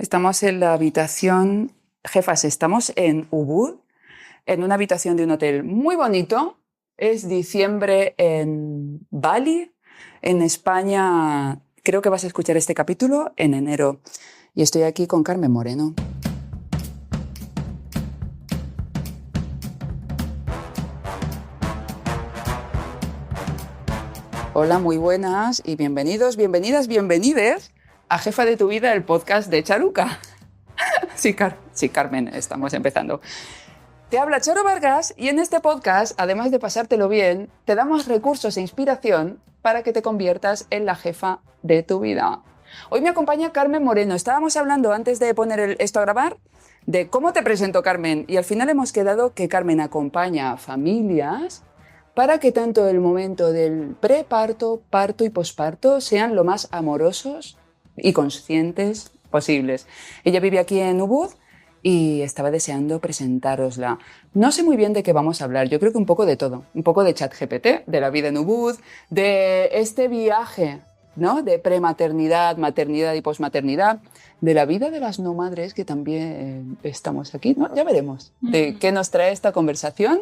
Estamos en la habitación, jefas, estamos en Ubud, en una habitación de un hotel muy bonito. Es diciembre en Bali, en España. Creo que vas a escuchar este capítulo en enero. Y estoy aquí con Carmen Moreno. Hola, muy buenas y bienvenidos, bienvenidas, bienvenides a Jefa de tu Vida, el podcast de Charuca. Sí, Carmen, estamos empezando. Te habla Charo Vargas y en este podcast, además de pasártelo bien, te damos recursos e inspiración para que te conviertas en la jefa de tu vida. Hoy me acompaña Carmen Moreno. Estábamos hablando antes de poner esto a grabar de cómo te presento, Carmen, y al final hemos quedado que Carmen acompaña a familias para que tanto el momento del preparto, parto y posparto sean lo más amorosos y conscientes posibles. Ella vive aquí en Ubud y estaba deseando presentárosla. No sé muy bien de qué vamos a hablar, yo creo que un poco de todo, un poco de ChatGPT, de la vida en Ubud, de este viaje, ¿no? De prematernidad, maternidad y posmaternidad, de la vida de las no madres que también estamos aquí, ¿no? Ya veremos de qué nos trae esta conversación.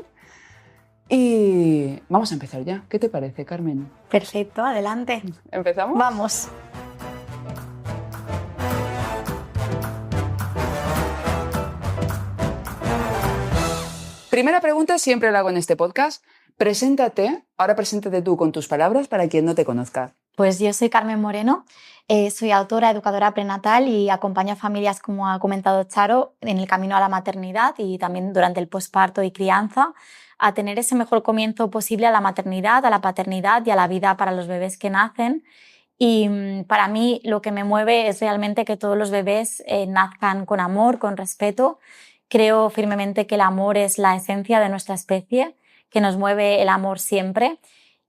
Y vamos a empezar ya. ¿Qué te parece, Carmen? Perfecto, adelante. ¿Empezamos? Vamos. Primera pregunta, siempre la hago en este podcast. Preséntate, ahora preséntate tú con tus palabras para quien no te conozca. Pues yo soy Carmen Moreno, soy autora, educadora prenatal y acompaño a familias, como ha comentado Charo, en el camino a la maternidad y también durante el posparto y crianza, a tener ese mejor comienzo posible a la maternidad, a la paternidad y a la vida para los bebés que nacen. Y para mí lo que me mueve es realmente que todos los bebés nazcan con amor, con respeto. Creo firmemente que el amor es la esencia de nuestra especie, que nos mueve el amor siempre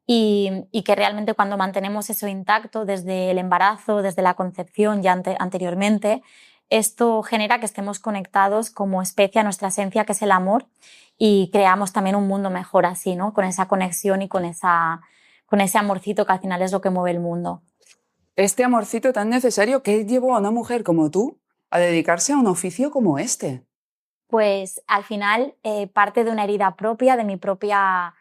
y que realmente cuando mantenemos eso intacto desde el embarazo, desde la concepción ya anteriormente, esto genera que estemos conectados como especie a nuestra esencia, que es el amor, y creamos también un mundo mejor así, ¿no? Con esa conexión y con ese amorcito que al final es lo que mueve el mundo. Este amorcito tan necesario, ¿qué llevó a una mujer como tú a dedicarse a un oficio como este? Pues al final parte de una herida propia, de mi propia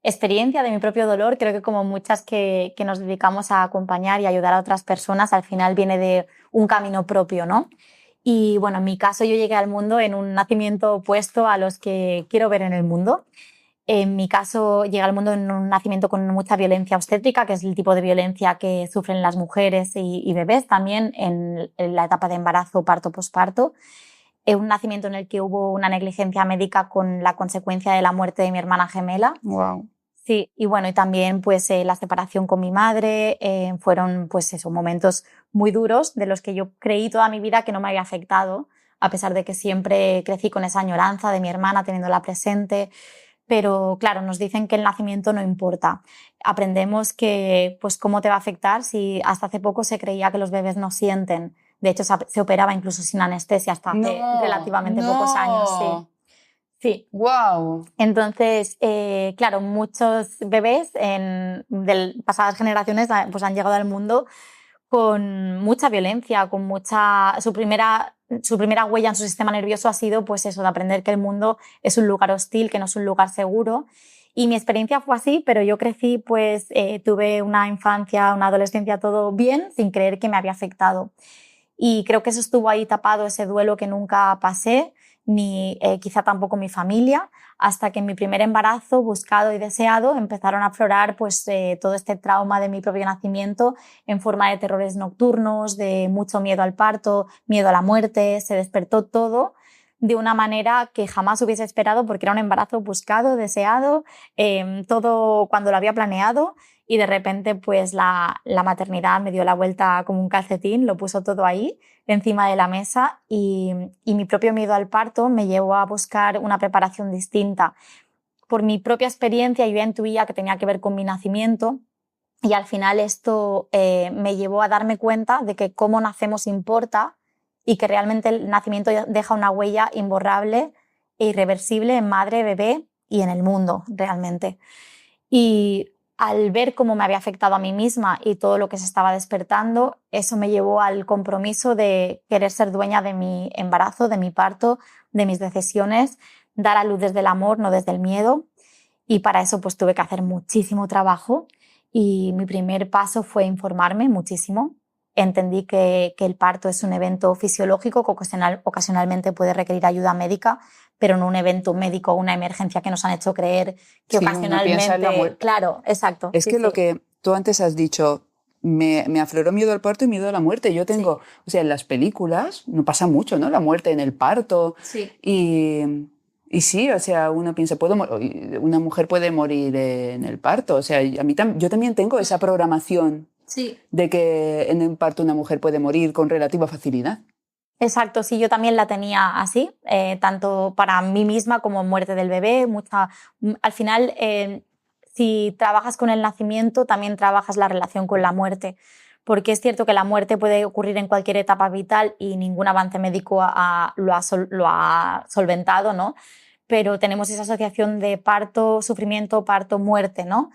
experiencia, de mi propio dolor. Creo que como muchas que nos dedicamos a acompañar y ayudar a otras personas, al final viene de un camino propio, ¿no? Y bueno, en mi caso yo llegué al mundo en un nacimiento opuesto a los que quiero ver en el mundo. En mi caso llegué al mundo en un nacimiento con mucha violencia obstétrica, que es el tipo de violencia que sufren las mujeres y bebés también en la etapa de embarazo, parto, posparto. Un nacimiento en el que hubo una negligencia médica con la consecuencia de la muerte de mi hermana gemela. Wow. Sí, y bueno, y también pues la separación con mi madre, fueron pues esos momentos muy duros de los que yo creí toda mi vida que no me había afectado, a pesar de que siempre crecí con esa añoranza de mi hermana teniéndola presente. Pero claro, nos dicen que el nacimiento no importa. Aprendemos que pues cómo te va a afectar si hasta hace poco se creía que los bebés no sienten. De hecho, se operaba incluso sin anestesia hasta hace relativamente pocos años. Sí. Sí. Wow. Entonces, claro, muchos bebés de pasadas generaciones pues han llegado al mundo con mucha violencia, con su primera huella en su sistema nervioso ha sido pues eso, de aprender que el mundo es un lugar hostil, que no es un lugar seguro. Y mi experiencia fue así, pero yo crecí, pues tuve una infancia, una adolescencia, todo bien, sin creer que me había afectado. Y creo que eso estuvo ahí tapado, ese duelo que nunca pasé, ni quizá tampoco mi familia, hasta que en mi primer embarazo, buscado y deseado, empezaron a aflorar pues, todo este trauma de mi propio nacimiento en forma de terrores nocturnos, de mucho miedo al parto, miedo a la muerte. Se despertó todo de una manera que jamás hubiese esperado, porque era un embarazo buscado, deseado, todo cuando lo había planeado. Y de repente pues la maternidad me dio la vuelta como un calcetín, lo puso todo ahí encima de la mesa y mi propio miedo al parto me llevó a buscar una preparación distinta. Por mi propia experiencia yo ya intuía que tenía que ver con mi nacimiento y al final esto me llevó a darme cuenta de que cómo nacemos importa y que realmente el nacimiento deja una huella imborrable e irreversible en madre, bebé y en el mundo realmente. Y al ver cómo me había afectado a mí misma y todo lo que se estaba despertando, eso me llevó al compromiso de querer ser dueña de mi embarazo, de mi parto, de mis decisiones, dar a luz desde el amor, no desde el miedo. Y para eso pues tuve que hacer muchísimo trabajo y mi primer paso fue informarme muchísimo. Entendí que el parto es un evento fisiológico que ocasionalmente puede requerir ayuda médica, pero no un evento médico o una emergencia que nos han hecho creer que Sí, uno piensa en la ocasionalmente... muerte. Claro, exacto. Es sí, que sí. lo que tú antes has dicho, me afloró miedo al parto y miedo a la muerte. Yo tengo, o sea, en las películas no pasa mucho, ¿no? La muerte en el parto. Sí. Y sí, o sea, uno piensa, una mujer puede morir en el parto. O sea, yo también tengo esa programación Sí. de que en el parto una mujer puede morir con relativa facilidad. Exacto, sí, yo también la tenía así, tanto para mí misma como muerte del bebé. Al final, si trabajas con el nacimiento, también trabajas la relación con la muerte, porque es cierto que la muerte puede ocurrir en cualquier etapa vital y ningún avance médico lo ha solventado, ¿no? Pero tenemos esa asociación de parto, sufrimiento, parto, muerte, ¿no?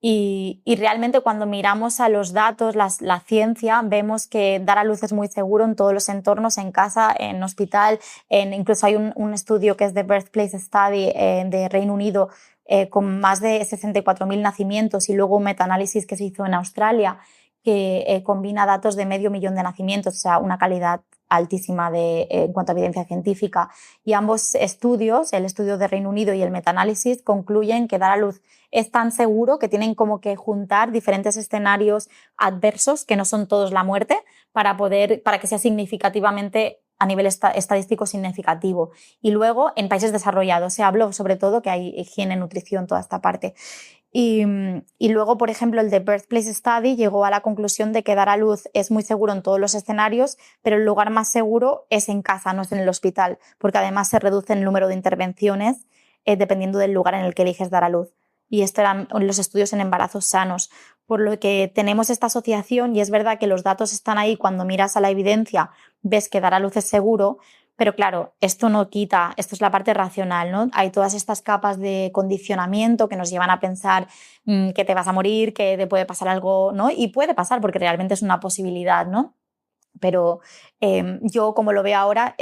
Y realmente cuando miramos a los datos, la ciencia, vemos que dar a luz es muy seguro en todos los entornos, en casa, en hospital, incluso hay un estudio que es de Birthplace Study de Reino Unido con más de 64.000 nacimientos y luego un metaanálisis que se hizo en Australia que combina datos de 500.000 de nacimientos, o sea, una calidad altísima en cuanto a evidencia científica. Y ambos estudios, el estudio de Reino Unido y el metaanálisis, concluyen que dar a luz es tan seguro que tienen como que juntar diferentes escenarios adversos, que no son todos la muerte, para que sea significativamente a nivel estadístico significativo. Y luego, en países desarrollados, se habló sobre todo que hay higiene, nutrición, toda esta parte. Y luego, por ejemplo, el de Birthplace Study llegó a la conclusión de que dar a luz es muy seguro en todos los escenarios, pero el lugar más seguro es en casa, no es en el hospital, porque además se reduce el número de intervenciones dependiendo del lugar en el que eliges dar a luz. Y esto eran los estudios en embarazos sanos, por lo que tenemos esta asociación y es verdad que los datos están ahí. Cuando miras a la evidencia ves que dar a luz es seguro, pero claro, esto no quita, esto es la parte racional, ¿no? Hay todas estas capas de condicionamiento que nos llevan a pensar que te vas a morir, que te puede pasar algo, ¿no? Y puede pasar porque realmente es una posibilidad, ¿no? Pero yo como lo veo ahora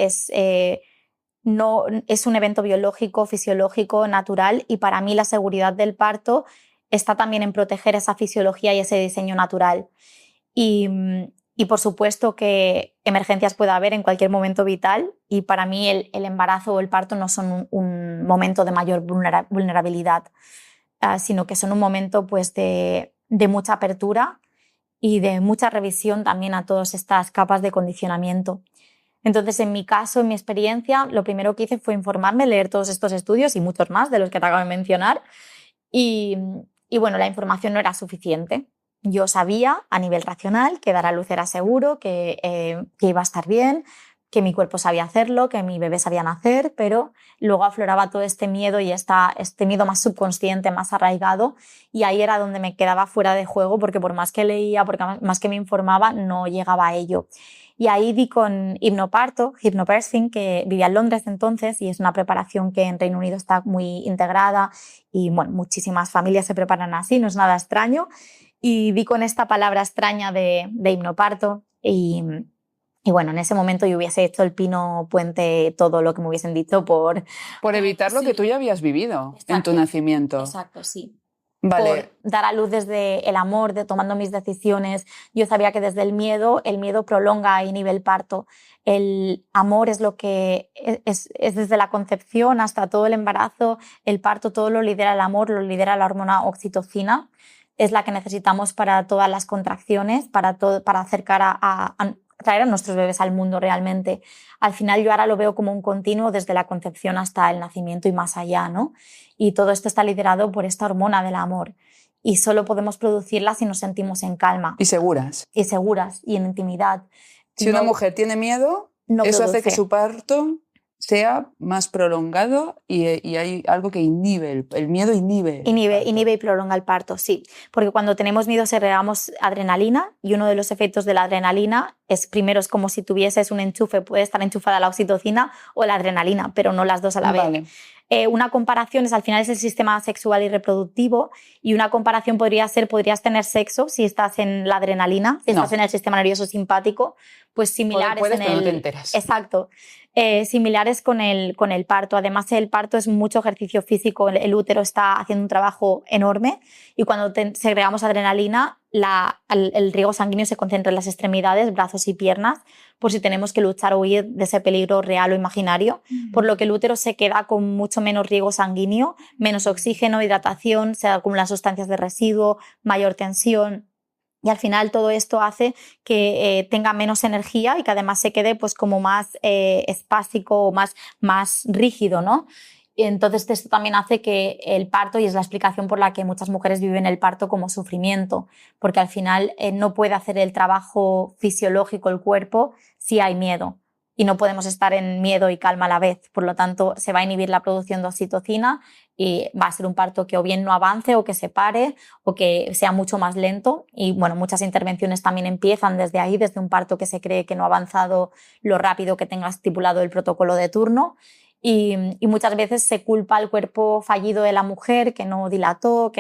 no, es un evento biológico, fisiológico, natural y para mí la seguridad del parto está también en proteger esa fisiología y ese diseño natural. Y por supuesto que emergencias puede haber en cualquier momento vital y para mí el embarazo o el parto no son un momento de mayor vulnerabilidad, sino que son un momento pues, de mucha apertura y de mucha revisión también a todas estas capas de condicionamiento. Entonces, en mi caso, en mi experiencia, lo primero que hice fue informarme, leer todos estos estudios y muchos más de los que te acabo de mencionar. Y bueno, la información no era suficiente. Yo sabía a nivel racional que dar a luz era seguro, que iba a estar bien, que mi cuerpo sabía hacerlo, que mi bebé sabía nacer, pero luego afloraba todo este miedo y este miedo más subconsciente, más arraigado, y ahí era donde me quedaba fuera de juego porque por más que leía, porque más que me informaba, no llegaba a ello. Y ahí di con hipnoparto, hypnobirthing, que vivía en Londres entonces y es una preparación que en Reino Unido está muy integrada y bueno, muchísimas familias se preparan así, no es nada extraño. Y di con esta palabra extraña de hipnoparto y bueno, en ese momento yo hubiese hecho el pino puente todo lo que me hubiesen dicho por evitar lo que tú ya habías vivido en tu nacimiento. Exacto, sí. Vale. Por dar a luz desde el amor, tomando mis decisiones. Yo sabía que desde el miedo prolonga a nivel parto. El amor es lo que es desde la concepción hasta todo el embarazo, el parto, todo lo lidera el amor, lo lidera la hormona oxitocina. Es la que necesitamos para todas las contracciones, para acercar a traer a nuestros bebés al mundo realmente. Al final yo ahora lo veo como un continuo desde la concepción hasta el nacimiento y más allá, ¿no? Y todo esto está liderado por esta hormona del amor y solo podemos producirla si nos sentimos en calma. Y seguras. Y seguras y en intimidad. Si una mujer tiene miedo, eso hace que su parto sea más prolongado y hay algo que inhibe, el miedo inhibe. Inhibe y prolonga el parto, sí. Porque cuando tenemos miedo segregamos adrenalina y uno de los efectos de la adrenalina primero es como si tuvieses un enchufe, puede estar enchufada la oxitocina o la adrenalina, pero no las dos a la vez. Vale. una comparación al final es el sistema sexual y reproductivo, y una comparación podrías tener sexo si estás en la adrenalina, si estás en el sistema nervioso simpático, pues similares puedes, pero no te enteras. Exacto. Similares con el parto. Además, el parto es mucho ejercicio físico, el útero está haciendo un trabajo enorme, y cuando segregamos adrenalina, el riego sanguíneo se concentra en las extremidades, brazos y piernas, por si tenemos que luchar o huir de ese peligro real o imaginario, por lo que el útero se queda con mucho menos riego sanguíneo, menos oxígeno, hidratación, se acumulan sustancias de residuo, mayor tensión. Y al final todo esto hace que tenga menos energía y que además se quede pues como más espástico o más rígido, ¿no? Y entonces esto también hace que el parto, y es la explicación por la que muchas mujeres viven el parto como sufrimiento, porque al final no puede hacer el trabajo fisiológico el cuerpo si hay miedo. Y no podemos estar en miedo y calma a la vez. Por lo tanto, se va a inhibir la producción de oxitocina y va a ser un parto que o bien no avance o que se pare o que sea mucho más lento. Y bueno, muchas intervenciones también empiezan desde ahí, desde un parto que se cree que no ha avanzado lo rápido que tenga estipulado el protocolo de turno. Y muchas veces se culpa al cuerpo fallido de la mujer, que no dilató,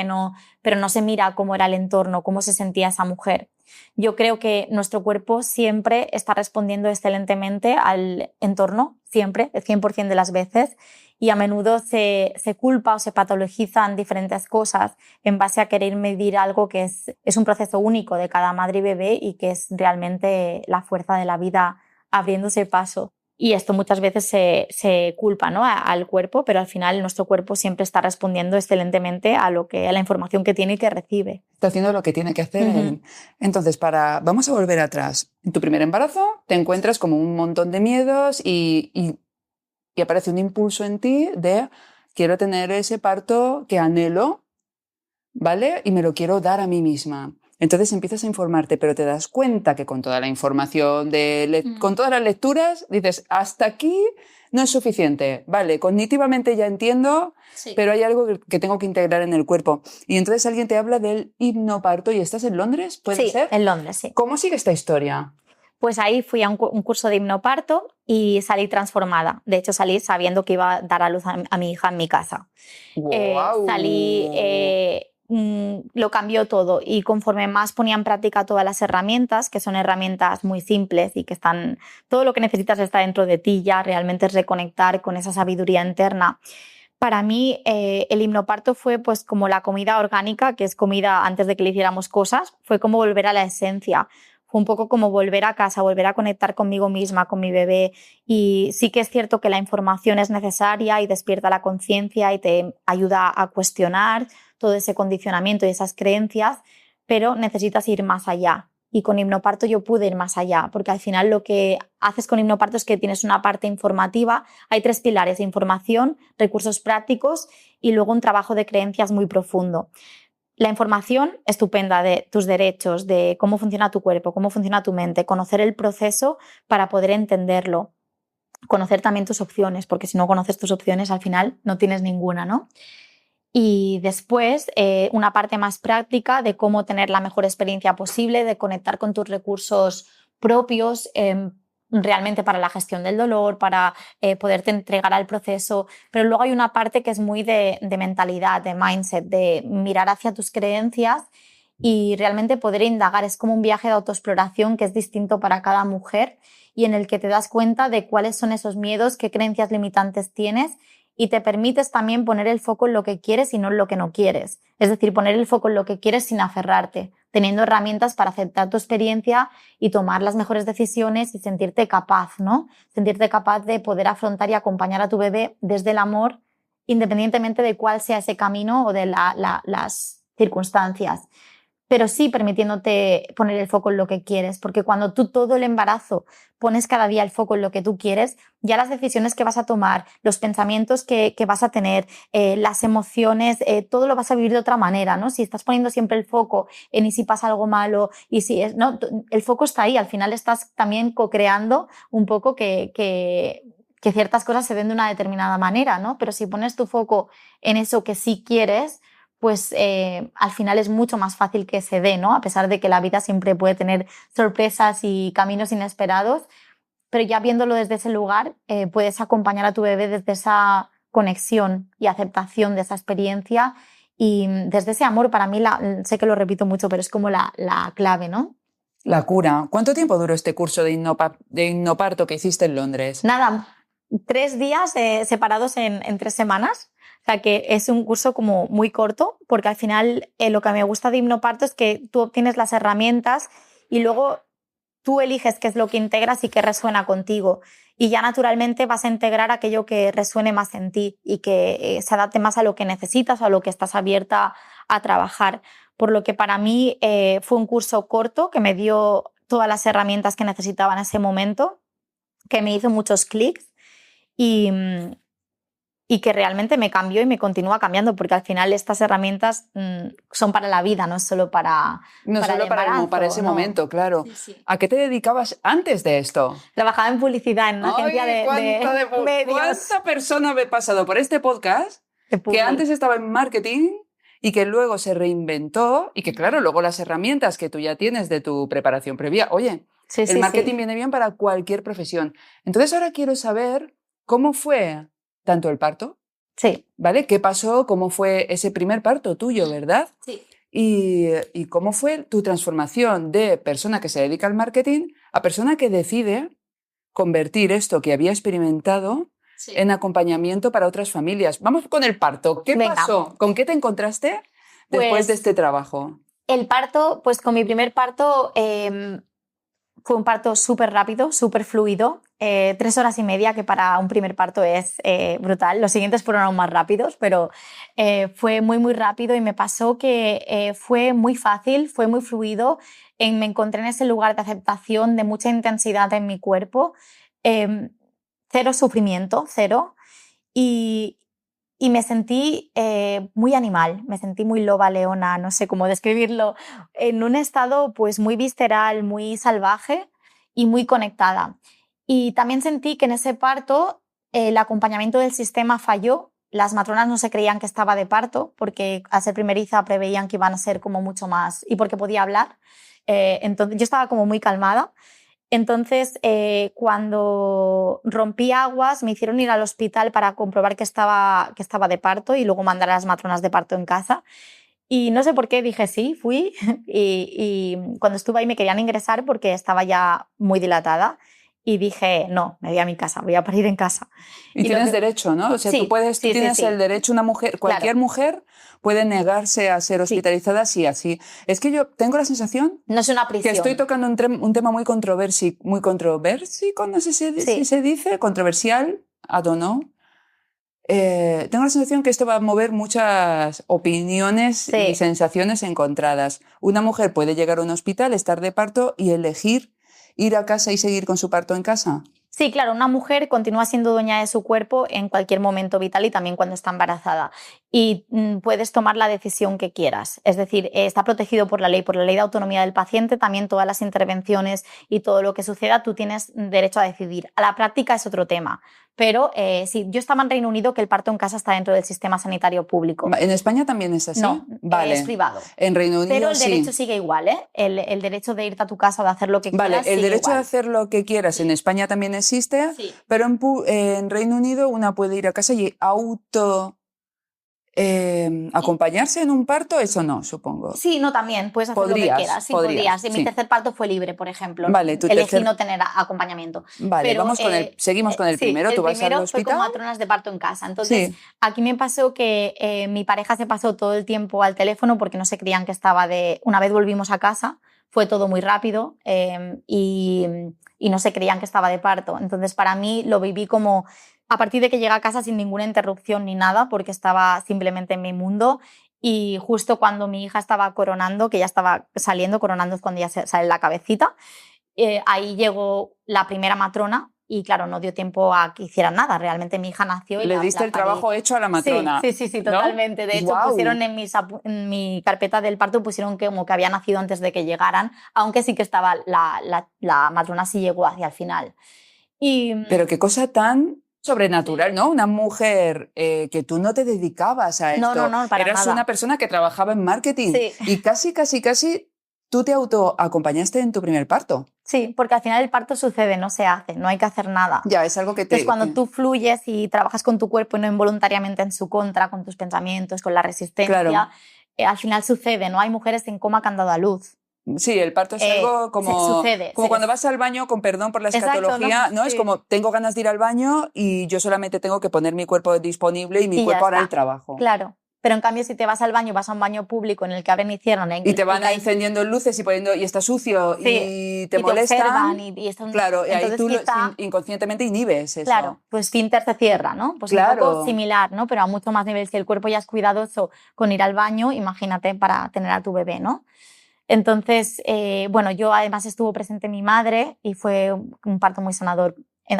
pero no se mira cómo era el entorno, cómo se sentía esa mujer. Yo creo que nuestro cuerpo siempre está respondiendo excelentemente al entorno, siempre, el 100% de las veces, y a menudo se culpa o se patologizan diferentes cosas en base a querer medir algo que es un proceso único de cada madre y bebé y que es realmente la fuerza de la vida abriéndose paso. Y esto muchas veces se culpa, ¿no?, al cuerpo, pero al final nuestro cuerpo siempre está respondiendo excelentemente a la información que tiene y que recibe. Está haciendo lo que tiene que hacer. Entonces, vamos a volver atrás. En tu primer embarazo te encuentras como un montón de miedos y aparece un impulso en ti de quiero tener ese parto que anhelo, ¿vale? Y me lo quiero dar a mí misma. Entonces empiezas a informarte, pero te das cuenta que con toda la información, con todas las lecturas, dices, hasta aquí no es suficiente. Vale, cognitivamente ya entiendo, sí, pero hay algo que tengo que integrar en el cuerpo. Y entonces alguien te habla del hipnoparto y estás en Londres, ¿puede ser? Sí, en Londres, sí. ¿Cómo sigue esta historia? Pues ahí fui a un curso de hipnoparto y salí transformada. De hecho, salí sabiendo que iba a dar a luz a mi hija en mi casa. ¡Wow! Lo cambió todo, y conforme más ponía en práctica todas las herramientas, que son herramientas muy simples y que todo lo que necesitas está dentro de ti ya, realmente es reconectar con esa sabiduría interna. Para mí el hipnoparto fue pues como la comida orgánica, que es comida antes de que le hiciéramos cosas, fue como volver a la esencia. Fue un poco como volver a casa, volver a conectar conmigo misma, con mi bebé. Y sí que es cierto que la información es necesaria y despierta la conciencia y te ayuda a cuestionar todo ese condicionamiento y esas creencias, pero necesitas ir más allá. Y con hipnoparto yo pude ir más allá, porque al final lo que haces con hipnoparto es que tienes una parte informativa, hay 3 pilares: información, recursos prácticos y luego un trabajo de creencias muy profundo. La información estupenda de tus derechos, de cómo funciona tu cuerpo, cómo funciona tu mente, conocer el proceso para poder entenderlo, conocer también tus opciones, porque si no conoces tus opciones al final no tienes ninguna, ¿no? Y después una parte más práctica de cómo tener la mejor experiencia posible, de conectar con tus recursos propios realmente para la gestión del dolor, para poderte entregar al proceso. Pero luego hay una parte que es muy de mentalidad, de mindset, de mirar hacia tus creencias y realmente poder indagar. Es como un viaje de autoexploración que es distinto para cada mujer y en el que te das cuenta de cuáles son esos miedos, qué creencias limitantes tienes, y te permites también poner el foco en lo que quieres y no en lo que no quieres. Es decir, poner el foco en lo que quieres sin aferrarte, teniendo herramientas para aceptar tu experiencia y tomar las mejores decisiones y sentirte capaz, ¿no? Sentirte capaz de poder afrontar y acompañar a tu bebé desde el amor, independientemente de cuál sea ese camino o de las circunstancias. Pero sí permitiéndote poner el foco en lo que quieres, porque cuando tú todo el embarazo pones cada día el foco en lo que tú quieres, ya las decisiones que vas a tomar, los pensamientos que vas a tener, las emociones, todo lo vas a vivir de otra manera, ¿no? Si estás poniendo siempre el foco en y si pasa algo malo, y si es, no, el foco está ahí, al final estás también co-creando un poco que ciertas cosas se den de una determinada manera, ¿no? Pero si pones tu foco en eso que sí quieres, pues al final es mucho más fácil que se dé, ¿no? A pesar de que la vida siempre puede tener sorpresas y caminos inesperados, pero ya viéndolo desde ese lugar puedes acompañar a tu bebé desde esa conexión y aceptación de esa experiencia y desde ese amor para mí, sé que lo repito mucho, pero es como la clave, ¿no? La cura. ¿Cuánto tiempo duró este curso de hipnoparto que hiciste en Londres? Nada, 3 días separados en 3 semanas. O sea que es un curso como muy corto, porque al final lo que me gusta de hipnoparto es que tú obtienes las herramientas y luego tú eliges qué es lo que integras y qué resuena contigo. Y ya naturalmente vas a integrar aquello que resuene más en ti y que se adapte más a lo que necesitas o a lo que estás abierta a trabajar. Por lo que para mí fue un curso corto que me dio todas las herramientas que necesitaba en ese momento, que me hizo muchos clics y que realmente me cambió y me continúa cambiando, porque al final estas herramientas son para la vida, no es solo para No para solo el embarazo, para ese momento, claro. Sí, sí. ¿A qué te dedicabas antes de esto? Trabajaba en publicidad en una agencia de medios. ¿Cuánta persona me he pasado por este podcast que antes estaba en marketing y que luego se reinventó y que, claro, luego las herramientas que tú ya tienes de tu preparación previa, oye, el marketing viene bien para cualquier profesión. Entonces ahora quiero saber cómo fue tanto el parto, sí, ¿vale? ¿Qué pasó? ¿Cómo fue ese primer parto tuyo, verdad? Sí. Y cómo fue tu transformación de persona que se dedica al marketing a persona que decide convertir esto que había experimentado en acompañamiento para otras familias. Vamos con el parto. ¿Qué pasó? ¿Con qué te encontraste después de este trabajo? El parto, pues con mi primer parto fue un parto súper rápido, súper fluido, 3 horas y media, que para un primer parto es brutal. Los siguientes fueron aún más rápidos, pero fue muy, muy rápido y me pasó que fue muy fácil, fue muy fluido. Me encontré en ese lugar de aceptación, de mucha intensidad en mi cuerpo, cero sufrimiento, cero. Y me sentí muy animal, me sentí muy loba leona, no sé cómo describirlo, en un estado pues muy visceral, muy salvaje y muy conectada. Y también sentí que en ese parto el acompañamiento del sistema falló. Las matronas no se creían que estaba de parto porque al ser primeriza preveían que iban a ser como mucho más y porque podía hablar. Entonces yo estaba como muy calmada. Entonces, cuando rompí aguas, me hicieron ir al hospital para comprobar que estaba de parto y luego mandar a las matronas de parto en casa. Y no sé por qué dije sí, fui. Y cuando estuve ahí me querían ingresar porque estaba ya muy dilatada. Y dije, no, me voy a mi casa, voy a parir en casa. Y tienes derecho, ¿no? O sea, tú tienes el derecho, una mujer, cualquier mujer puede negarse a ser hospitalizada si así. Es que yo tengo la sensación no es una prisión. Que estoy tocando un tema muy controversico, no sé si se dice, controversial, I don't know. Tengo la sensación que esto va a mover muchas opiniones y sensaciones encontradas. Una mujer puede llegar a un hospital, estar de parto y elegir ir a casa y seguir con su parto en casa. Sí, claro, una mujer continúa siendo dueña de su cuerpo en cualquier momento vital y también cuando está embarazada. Y puedes tomar la decisión que quieras. Es decir, está protegido por la ley de autonomía del paciente. También todas las intervenciones y todo lo que suceda, tú tienes derecho a decidir. A la práctica es otro tema. Pero sí, yo estaba en Reino Unido, que el parto en casa está dentro del sistema sanitario público. ¿En España también es así? No, vale. Es privado. En Reino Unido pero el derecho sigue igual, ¿eh? El derecho de irte a tu casa o de hacer lo que quieras. Vale, el derecho igual. de hacer lo que quieras en España también existe, pero en Reino Unido una puede ir a casa y acompañarse en un parto, eso no, supongo. Sí, no, también, puedes hacer lo que quieras. Sí, podrías. Mi tercer parto fue libre, por ejemplo. Vale, elegí no tener acompañamiento. Vale, pero, seguimos con el primero. Tú vas al hospital. Fue con matronas de parto en casa. Entonces, aquí me pasó que mi pareja se pasó todo el tiempo al teléfono porque no se creían que estaba Una vez volvimos a casa, fue todo muy rápido y no se creían que estaba de parto. Entonces, para mí lo viví como a partir de que llegué a casa sin ninguna interrupción ni nada, porque estaba simplemente en mi mundo. Y justo cuando mi hija estaba coronando, que ya estaba saliendo, coronando es cuando ya sale la cabecita, ahí llegó la primera matrona y claro, no dio tiempo a que hicieran nada. Realmente mi hija nació y le diste el trabajo hecho a la matrona. Sí, totalmente. ¿No? De hecho, pusieron en mi carpeta del parto, pusieron como que había nacido antes de que llegaran, aunque sí que estaba la matrona sí llegó hacia el final. Pero qué cosa tan sobrenatural, ¿no? Una mujer que tú no te dedicabas a esto. No, para Eras nada. una persona que trabajaba en marketing y casi tú te autoacompañaste en tu primer parto. Sí, porque al final el parto sucede, no se hace, no hay que hacer nada. Ya, es algo que te... Entonces, cuando tú fluyes y trabajas con tu cuerpo y no involuntariamente en su contra, con tus pensamientos, con la resistencia, Claro. Al final sucede, ¿no? Hay mujeres en coma que han dado a luz. Sí, el parto es algo como, sucede, como cuando vas al baño, con perdón por la Exacto, escatología, ¿no? Sí. Es como, tengo ganas de ir al baño y yo solamente tengo que poner mi cuerpo disponible y mi cuerpo hará el trabajo. Claro. Pero en cambio, si te vas al baño, vas a un baño público en el que abren y cierran... Y te van encendiendo luces y está sucio y te molestan. Claro, y ahí tú inconscientemente inhibes eso. Claro, tu esfínter se cierra, ¿no? Pues claro. Un poco similar, ¿no? Pero a mucho más nivel. Si el cuerpo ya es cuidadoso con ir al baño, imagínate para tener a tu bebé, ¿no? Entonces, bueno, yo además estuvo presente mi madre y fue un parto muy sanador.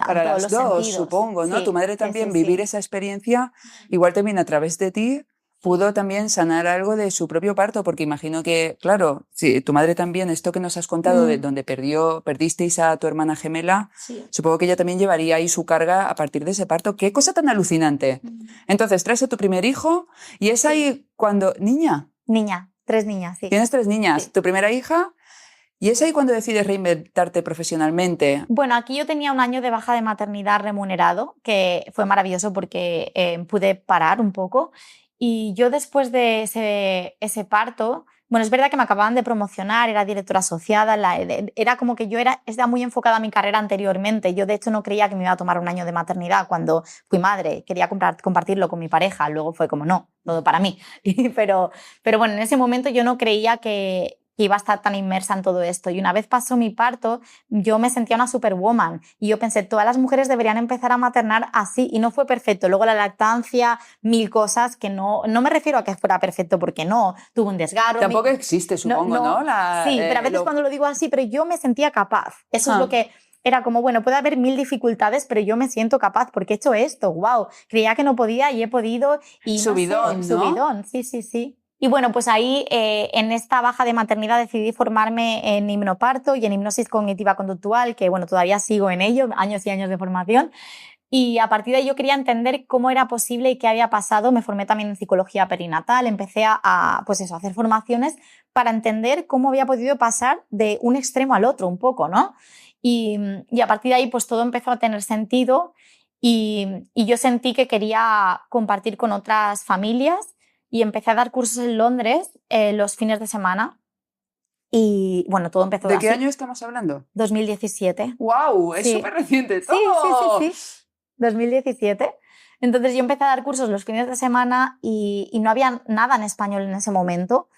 Para las dos, supongo, ¿no? Tu madre también vivir esa experiencia, igual también a través de ti, pudo también sanar algo de su propio parto, porque imagino que, claro, si tu madre también, esto que nos has contado, de donde perdisteis a tu hermana gemela, supongo que ella también llevaría ahí su carga a partir de ese parto. ¡Qué cosa tan alucinante! Entonces, traes a tu primer hijo y es ahí cuando... ¿Niña? Niña, 3 niñas, sí. Tienes 3 niñas. Tu primera hija... ¿Y es ahí cuando decides reinventarte profesionalmente? Bueno, aquí yo tenía un año de baja de maternidad remunerado, que fue maravilloso porque pude parar un poco. Y yo después de ese parto, bueno, es verdad que me acababan de promocionar, era directora asociada, era como que yo estaba muy enfocada a mi carrera anteriormente. Yo de hecho no creía que me iba a tomar un año de maternidad cuando fui madre. Quería compartirlo con mi pareja, luego fue como no, todo para mí. Pero bueno, en ese momento yo no creía que iba a estar tan inmersa en todo esto. Y una vez pasó mi parto, yo me sentía una superwoman. Y yo pensé, todas las mujeres deberían empezar a maternar así. Y no fue perfecto. Luego la lactancia, 1000 cosas que no me refiero a que fuera perfecto porque no. Tuve un desgarro. Tampoco existe, supongo, ¿no? Sí, pero a veces cuando lo digo así, pero yo me sentía capaz. Eso es lo que... Era como, bueno, puede haber 1000 dificultades, pero yo me siento capaz porque he hecho esto. ¡Wow! Creía que no podía y he podido. Y subidón, ¿no? Subidón, sí. Y bueno, pues ahí en esta baja de maternidad decidí formarme en hipnoparto y en hipnosis cognitiva conductual, que bueno, todavía sigo en ello, años y años de formación. Y a partir de ahí yo quería entender cómo era posible y qué había pasado. Me formé también en psicología perinatal, empecé a hacer formaciones para entender cómo había podido pasar de un extremo al otro un poco, ¿no? Y a partir de ahí pues todo empezó a tener sentido y yo sentí que quería compartir con otras familias y empecé a dar cursos en Londres los fines de semana. Y bueno, todo empezó ¿De así. qué año estamos hablando? 2017. ¡Wow! Es súper reciente todo. Sí. 2017. Entonces yo empecé a dar cursos los fines de semana y no había nada en español en ese momento.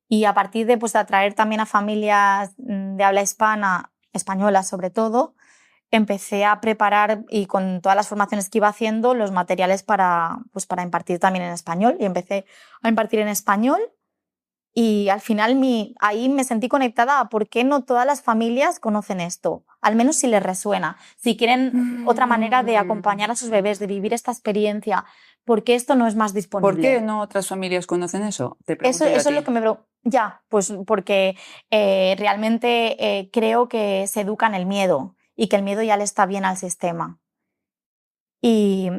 Y a partir de atraer también a familias de habla hispana, españolas sobre todo, empecé a preparar y con todas las formaciones que iba haciendo los materiales para impartir también en español. Y empecé a impartir en español y al final ahí me sentí conectada a por qué no todas las familias conocen esto, al menos si les resuena. Si quieren otra manera de acompañar a sus bebés, de vivir esta experiencia, ¿por qué esto no es más disponible? ¿Por qué no otras familias conocen eso? Eso es lo que me... Ya, pues porque realmente creo que se educa en el miedo y que el miedo ya le está bien al sistema. Y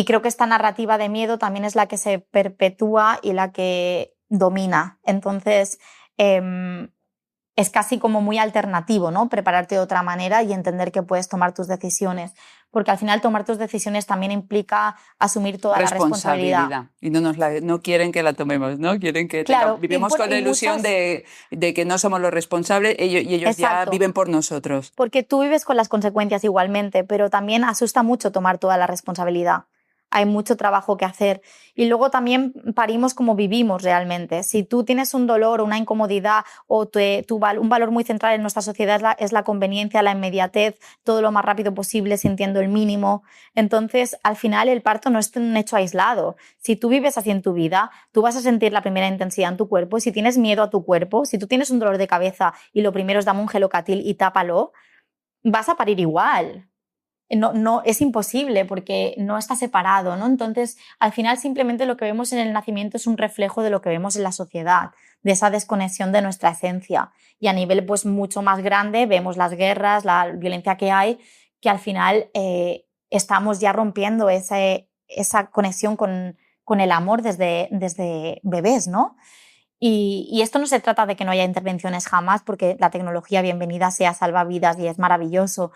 creo que esta narrativa de miedo también es la que se perpetúa y la que domina. Entonces, es casi como muy alternativo, ¿no? Prepararte de otra manera y entender que puedes tomar tus decisiones. Porque al final tomar tus decisiones también implica asumir toda la responsabilidad. Y no quieren que la tomemos, ¿no? Quieren que vivimos con la ilusión de que no somos los responsables y ellos ya viven por nosotros. Porque tú vives con las consecuencias igualmente, pero también asusta mucho tomar toda la responsabilidad. Hay mucho trabajo que hacer. Y luego también parimos como vivimos realmente. Si tú tienes un dolor o una incomodidad o un valor muy central en nuestra sociedad es la conveniencia, la inmediatez, todo lo más rápido posible, sintiendo el mínimo. Entonces, al final, el parto no es un hecho aislado. Si tú vives así en tu vida, tú vas a sentir la primera intensidad en tu cuerpo. Y si tienes miedo a tu cuerpo, si tú tienes un dolor de cabeza y lo primero es dame un gelocatil y tápalo, vas a parir igual. No, es imposible porque no está separado, ¿no? Entonces, al final simplemente lo que vemos en el nacimiento es un reflejo de lo que vemos en la sociedad, de esa desconexión de nuestra esencia. Y a nivel mucho más grande vemos las guerras, la violencia que hay, que al final estamos ya rompiendo esa conexión con el amor desde bebés, ¿no? Y esto no se trata de que no haya intervenciones jamás, porque la tecnología, bienvenida sea, salva vidas y es maravilloso,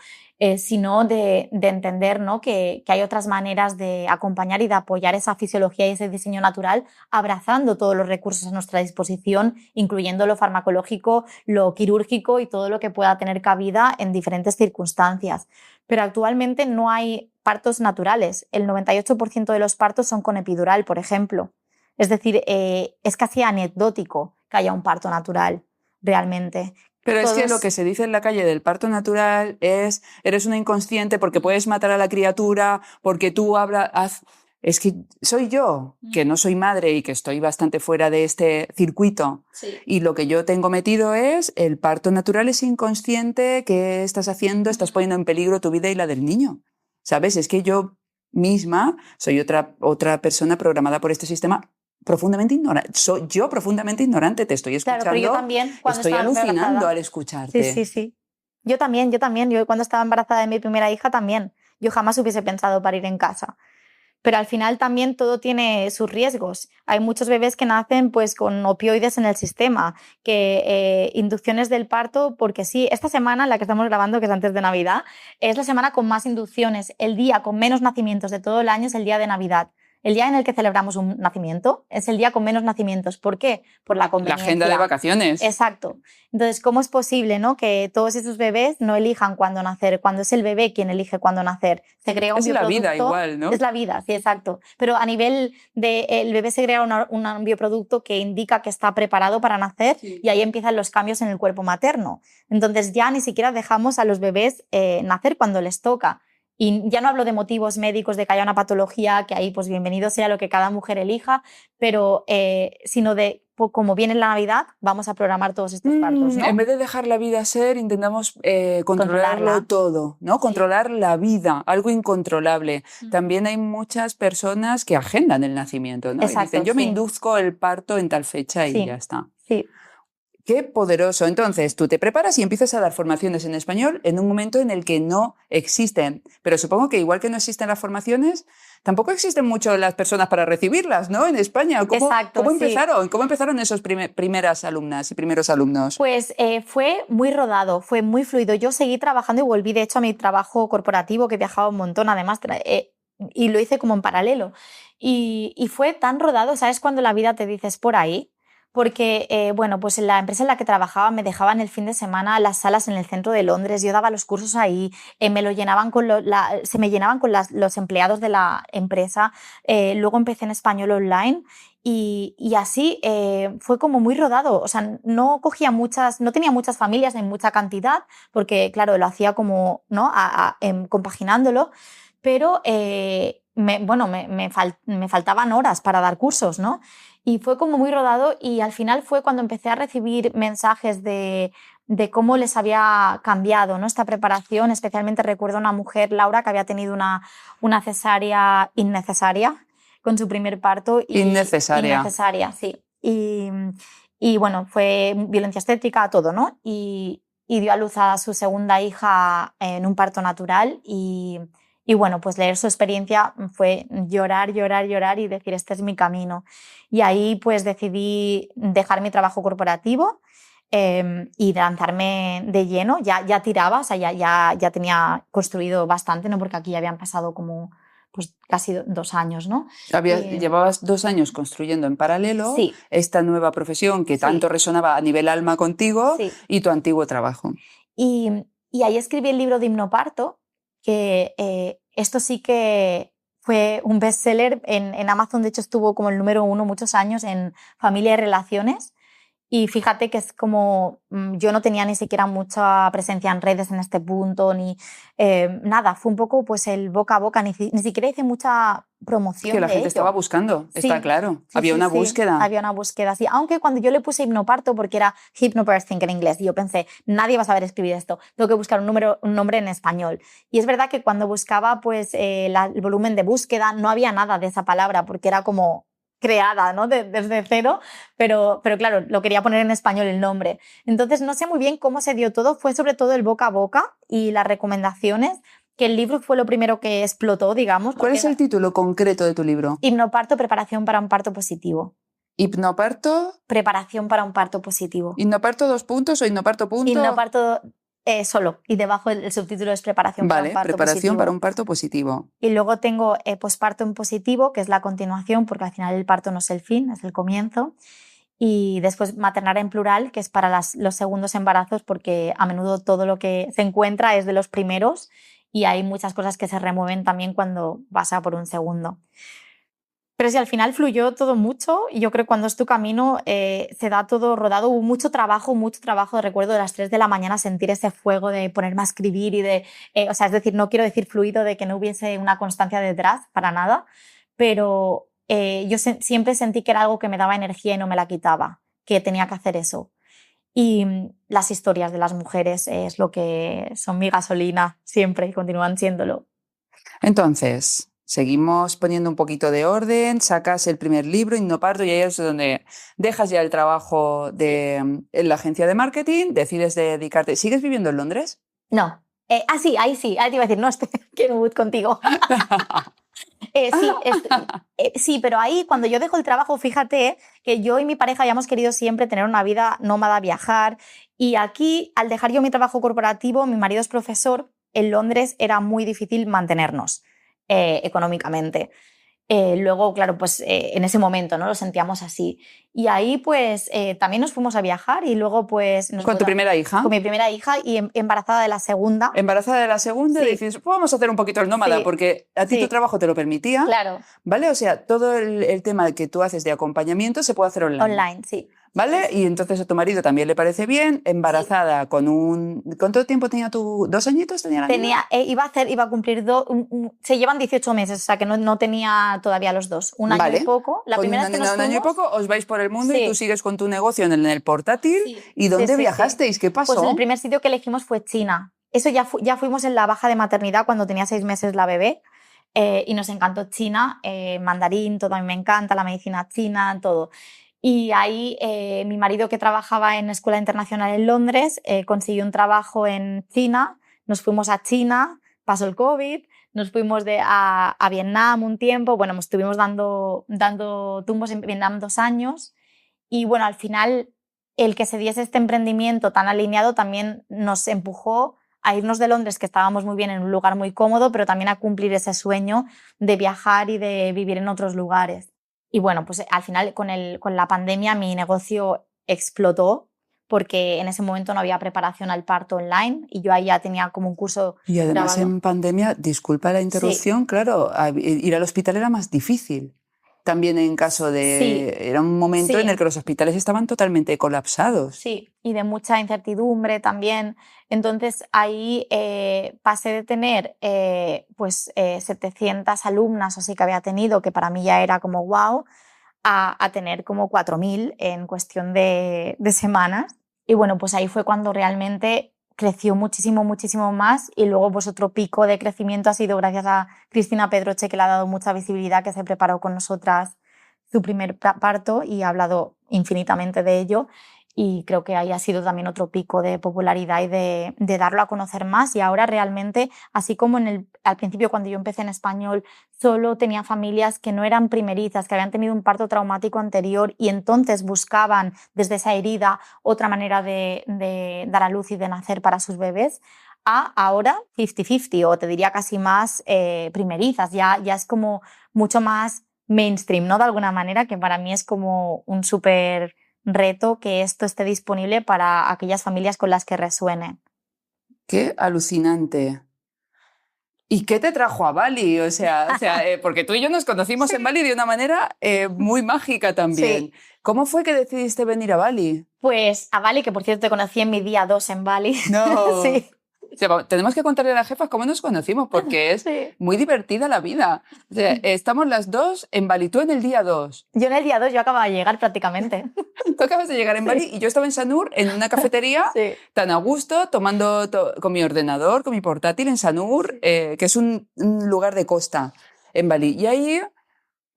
sino de entender, ¿no?, que hay otras maneras de acompañar y de apoyar esa fisiología y ese diseño natural, abrazando todos los recursos a nuestra disposición, incluyendo lo farmacológico, lo quirúrgico y todo lo que pueda tener cabida en diferentes circunstancias. Pero actualmente no hay partos naturales. El 98% de los partos son con epidural, por ejemplo. Es decir, es casi anecdótico que haya un parto natural, realmente. Pero es que lo que se dice en la calle del parto natural es, eres una inconsciente porque puedes matar a la criatura, porque tú hablas... Es que soy yo, que no soy madre y que estoy bastante fuera de este circuito. Sí. Y lo que yo tengo metido es, el parto natural es inconsciente, ¿qué estás haciendo? Estás poniendo en peligro tu vida y la del niño. ¿Sabes? Es que yo misma soy otra persona programada por este sistema profundamente ignorante. Soy yo profundamente ignorante, te estoy escuchando. Claro, pero yo también, cuando estoy alucinando embarazada, al escucharte. Sí. Yo también. Yo cuando estaba embarazada de mi primera hija también. Yo jamás hubiese pensado parir en casa. Pero al final también todo tiene sus riesgos. Hay muchos bebés que nacen pues con opioides en el sistema, que inducciones del parto, porque sí, esta semana, la que estamos grabando, que es antes de Navidad, es la semana con más inducciones. El día con menos nacimientos de todo el año es el día de Navidad. El día en el que celebramos un nacimiento es el día con menos nacimientos. ¿Por qué? Por la conveniencia. La agenda de vacaciones. Exacto. Entonces, ¿cómo es posible, ¿no?, que todos esos bebés no elijan cuándo nacer, cuando es el bebé quien elige cuándo nacer? Se crea un bioproducto. Es la vida igual, ¿no? Es la vida, sí, exacto. Pero a nivel de el bebé se crea un bioproducto que indica que está preparado para nacer, sí, y ahí empiezan los cambios en el cuerpo materno. Entonces ya ni siquiera dejamos a los bebés nacer cuando les toca. Y ya no hablo de motivos médicos, de que haya una patología, que ahí pues bienvenido sea lo que cada mujer elija, pero sino de como viene la Navidad, vamos a programar todos estos partos, ¿no? En vez de dejar la vida ser, intentamos controlarlo todo, ¿no? Controlar, sí, la vida, algo incontrolable. También hay muchas personas que agendan el nacimiento, ¿no? Exacto, y dicen, yo me sí, induzco el parto en tal fecha y sí, ya está. Sí. Qué poderoso. Entonces, tú te preparas y empiezas a dar formaciones en español en un momento en el que no existen. Pero supongo que igual que no existen las formaciones, tampoco existen mucho las personas para recibirlas, ¿no? En España. ¿Cómo empezaron? Sí. ¿Cómo empezaron esos primeras alumnas y primeros alumnos? Pues fue muy rodado, fue muy fluido. Yo seguí trabajando y volví, de hecho, a mi trabajo corporativo, que viajaba un montón, además, y lo hice como en paralelo. Y fue tan rodado, ¿sabes? Cuando la vida te dices por ahí. Porque, bueno, pues en la empresa en la que trabajaba me dejaban el fin de semana las salas en el centro de Londres, yo daba los cursos ahí, me lo llenaban se me llenaban con los empleados de la empresa, luego empecé en español online y así fue como muy rodado, o sea, no tenía muchas familias en mucha cantidad, porque claro, lo hacía como, ¿no?, compaginándolo, pero me faltaban horas para dar cursos, ¿no? Y fue como muy rodado y al final fue cuando empecé a recibir mensajes de cómo les había cambiado, ¿no?, esta preparación. Especialmente recuerdo a una mujer, Laura, que había tenido una cesárea innecesaria con su primer parto. Innecesaria, sí. Y bueno, fue violencia obstétrica, todo, ¿no? Y dio a luz a su segunda hija en un parto natural y bueno, pues leer su experiencia fue llorar y decir, este es mi camino. Y ahí pues decidí dejar mi trabajo corporativo y lanzarme de lleno. Ya tiraba, o sea, ya tenía construido bastante, ¿no?, porque aquí ya habían pasado como pues casi 2 años, ¿no? Llevabas 2 años construyendo en paralelo, sí, esta nueva profesión que tanto, sí, resonaba a nivel alma contigo, sí, y tu antiguo trabajo. Y ahí escribí el libro de Hipnoparto, que esto sí que fue un bestseller en Amazon. De hecho, estuvo como el número 1 muchos años en familia y relaciones. Y fíjate que es como, yo no tenía ni siquiera mucha presencia en redes en este punto, ni nada, fue un poco pues el boca a boca, ni siquiera hice mucha promoción. Que la gente estaba buscando, sí, está claro, sí, había una búsqueda. Había una búsqueda, sí, aunque cuando yo le puse Hipnoparto, porque era hypnobirthing en inglés, y yo pensé, nadie va a saber escribir esto, tengo que buscar un nombre en español. Y es verdad que cuando buscaba pues el volumen de búsqueda no había nada de esa palabra, porque era como creada, ¿no?, desde cero, pero claro, lo quería poner en español el nombre. Entonces no sé muy bien cómo se dio todo, fue sobre todo el boca a boca y las recomendaciones, que el libro fue lo primero que explotó, digamos. ¿Cuál es el título concreto de tu libro? Hipnoparto, preparación para un parto positivo. Hipnoparto. Preparación para un parto positivo. ¿Hipnoparto 2 puntos o hipnoparto punto? Hipnoparto solo. Y debajo el subtítulo es preparación para un parto preparación positivo. para un parto positivo. Y luego tengo posparto en positivo, que es la continuación, porque al final el parto no es el fin, es el comienzo. Y después maternar en plural, que es para los segundos embarazos, porque a menudo todo lo que se encuentra es de los primeros y hay muchas cosas que se remueven también cuando vas a por un segundo. Pero sí, al final fluyó todo mucho y yo creo que cuando es tu camino se da todo rodado. Hubo mucho trabajo, recuerdo de las 3 de la mañana sentir ese fuego de ponerme a escribir y de... o sea, es decir, no quiero decir fluido de que no hubiese una constancia detrás, para nada, pero yo siempre sentí que era algo que me daba energía y no me la quitaba, que tenía que hacer eso. Y las historias de las mujeres es lo que son mi gasolina siempre y continúan siéndolo. Entonces, seguimos poniendo un poquito de orden, sacas el primer libro, Hipnoparto, y ahí es donde dejas ya el trabajo en la agencia de marketing, decides dedicarte... ¿Sigues viviendo en Londres? No. Sí, ahí te iba a decir, no, estoy aquí en Ubud contigo. Sí, pero ahí cuando yo dejo el trabajo, fíjate que yo y mi pareja habíamos querido siempre tener una vida nómada, viajar, y aquí, al dejar yo mi trabajo corporativo, mi marido es profesor, en Londres era muy difícil mantenernos económicamente. Luego, claro, pues en ese momento, ¿no? Lo sentíamos así. Y ahí, pues, también nos fuimos a viajar y luego, pues... ¿Con tu primera hija? Con mi primera hija y embarazada de la segunda. Embarazada de la segunda, sí. Dices, pues vamos a hacer un poquito el nómada, sí, porque a ti tu trabajo te lo permitía. Claro. ¿Vale? O sea, todo el tema que tú haces de acompañamiento se puede hacer online. Online, sí. ¿Vale? Y entonces a tu marido también le parece bien, embarazada, sí, con un... ¿Cuánto tiempo tenía tú? ¿2 añitos tenía la niña? Iba a cumplir se llevan 18 meses, o sea que no tenía todavía los dos. Un año y poco. La primera vez que nos fuimos, un año y poco os vais por el mundo, sí, y tú sigues con tu negocio en el portátil. Sí. ¿Y dónde viajasteis? ¿Qué pasó? Pues el primer sitio que elegimos fue China. Eso ya fuimos en la baja de maternidad cuando tenía 6 meses la bebé. Y nos encantó China, mandarín, todo a mí me encanta, la medicina china, todo. Y ahí mi marido, que trabajaba en Escuela Internacional en Londres, consiguió un trabajo en China, nos fuimos a China, pasó el COVID, nos fuimos a Vietnam un tiempo, bueno, estuvimos dando tumbos en Vietnam 2 años y bueno, al final el que se diese este emprendimiento tan alineado también nos empujó a irnos de Londres, que estábamos muy bien en un lugar muy cómodo, pero también a cumplir ese sueño de viajar y de vivir en otros lugares. Y bueno, pues al final con la pandemia mi negocio explotó porque en ese momento no había preparación al parto online y yo ahí ya tenía como un curso y además grabado. En pandemia, disculpa la interrupción, sí, claro, ir al hospital era más difícil. También en caso de... Sí, era un momento, sí, en el que los hospitales estaban totalmente colapsados. Sí, y de mucha incertidumbre también. Entonces ahí pasé de tener 700 alumnas o así que había tenido, que para mí ya era como wow, a tener como 4.000 en cuestión de semanas. Y bueno, pues ahí fue cuando realmente creció muchísimo, muchísimo más, y luego pues otro pico de crecimiento ha sido gracias a Cristina Pedroche, que le ha dado mucha visibilidad, que se preparó con nosotras su primer parto y ha hablado infinitamente de ello, y creo que ahí ha sido también otro pico de popularidad y de darlo a conocer más. Y ahora realmente, así como al principio cuando yo empecé en español, solo tenía familias que no eran primerizas, que habían tenido un parto traumático anterior y entonces buscaban desde esa herida otra manera de dar a luz y de nacer para sus bebés, a ahora 50-50 o te diría casi más primerizas. Ya es como mucho más mainstream, ¿no? De alguna manera, que para mí es como un súper reto que esto esté disponible para aquellas familias con las que resuene. ¡Qué alucinante! ¿Y qué te trajo a Bali? O sea, porque tú y yo nos conocimos, sí, en Bali de una manera muy mágica también. Sí. ¿Cómo fue que decidiste venir a Bali? Pues a Bali, que por cierto te conocí en mi día 2 en Bali. No. Sí. O sea, tenemos que contarle a las jefas cómo nos conocimos, porque es, sí, muy divertida la vida. O sea, estamos las dos en Bali, tú en el día 2. Yo en el día 2, yo acababa de llegar prácticamente. Tú acabas de llegar en, sí, Bali y yo estaba en Sanur, en una cafetería, sí, tan a gusto, tomando con mi ordenador, con mi portátil en Sanur, que es un lugar de costa en Bali. Y ahí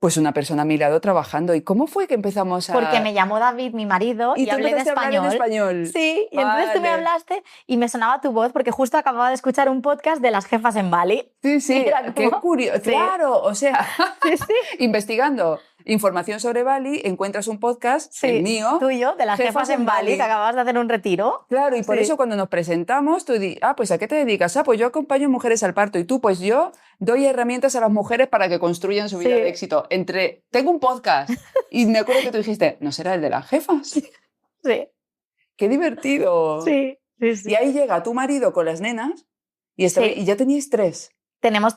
Pues una persona a mi lado trabajando. ¿Y cómo fue que empezamos a...? Porque me llamó David, mi marido, y tú hablé de empezaste a hablar en español. Sí, y entonces tú me hablaste y me sonaba tu voz porque justo acababa de escuchar un podcast de las jefas en Bali. Sí, qué curioso. Sí. Claro, o sea, sí. investigando información sobre Bali, encuentras un podcast, el mío, tuyo, de las jefas en Bali, que acababas de hacer un retiro. Claro, y por eso cuando nos presentamos, tú dices, pues ¿a qué te dedicas? Pues yo acompaño mujeres al parto. Y tú, pues yo doy herramientas a las mujeres para que construyan su vida de éxito. Tengo un podcast. Y me acuerdo que tú dijiste, ¿no será el de las jefas? Sí. ¡Qué divertido! Sí. Y ahí llega tu marido con las nenas y ya teníais 3. Tenemos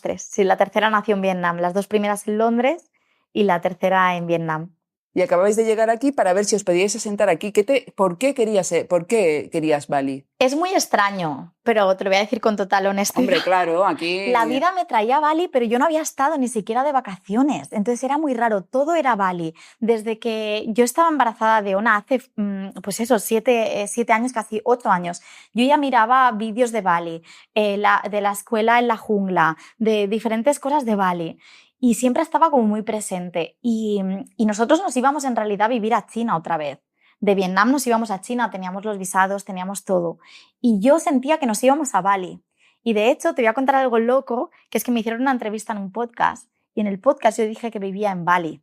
3. Sí, la tercera nació en Vietnam, las 2 primeras en Londres y la tercera en Vietnam. Y acabáis de llegar aquí para ver si os podíais sentar aquí. ¿Por qué querías Bali? Es muy extraño, pero te lo voy a decir con total honestidad. Hombre, claro, aquí... La vida me traía a Bali, pero yo no había estado ni siquiera de vacaciones. Entonces era muy raro, todo era Bali. Desde que yo estaba embarazada de Ona hace, pues eso, 7 años, casi 8 años, yo ya miraba vídeos de Bali, de la escuela en la jungla, de diferentes cosas de Bali. Y siempre estaba como muy presente. Y nosotros nos íbamos en realidad a vivir a China otra vez. De Vietnam nos íbamos a China, teníamos los visados, teníamos todo. Y yo sentía que nos íbamos a Bali. Y de hecho, te voy a contar algo loco, que es que me hicieron una entrevista en un podcast. Y en el podcast yo dije que vivía en Bali.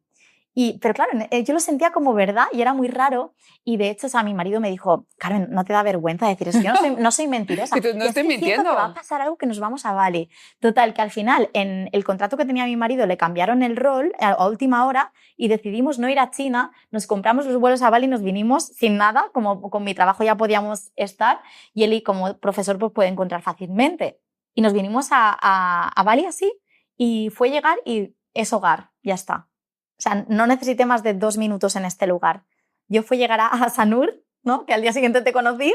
Pero claro, yo lo sentía como verdad y era muy raro. Y de hecho, mi marido me dijo, Carmen, ¿no te da vergüenza decir eso? Yo no soy mentirosa. No estoy mintiendo. Que va a pasar algo que nos vamos a Bali. Total, que al final, en el contrato que tenía mi marido, le cambiaron el rol a última hora y decidimos no ir a China, nos compramos los vuelos a Bali y nos vinimos sin nada, como con mi trabajo ya podíamos estar y él como profesor pues puede encontrar fácilmente. Y nos vinimos a Bali así y fue llegar y es hogar, ya está. O sea, no necesité más de 2 minutos en este lugar. Yo fui llegar a Sanur, ¿no? Que al día siguiente te conocí,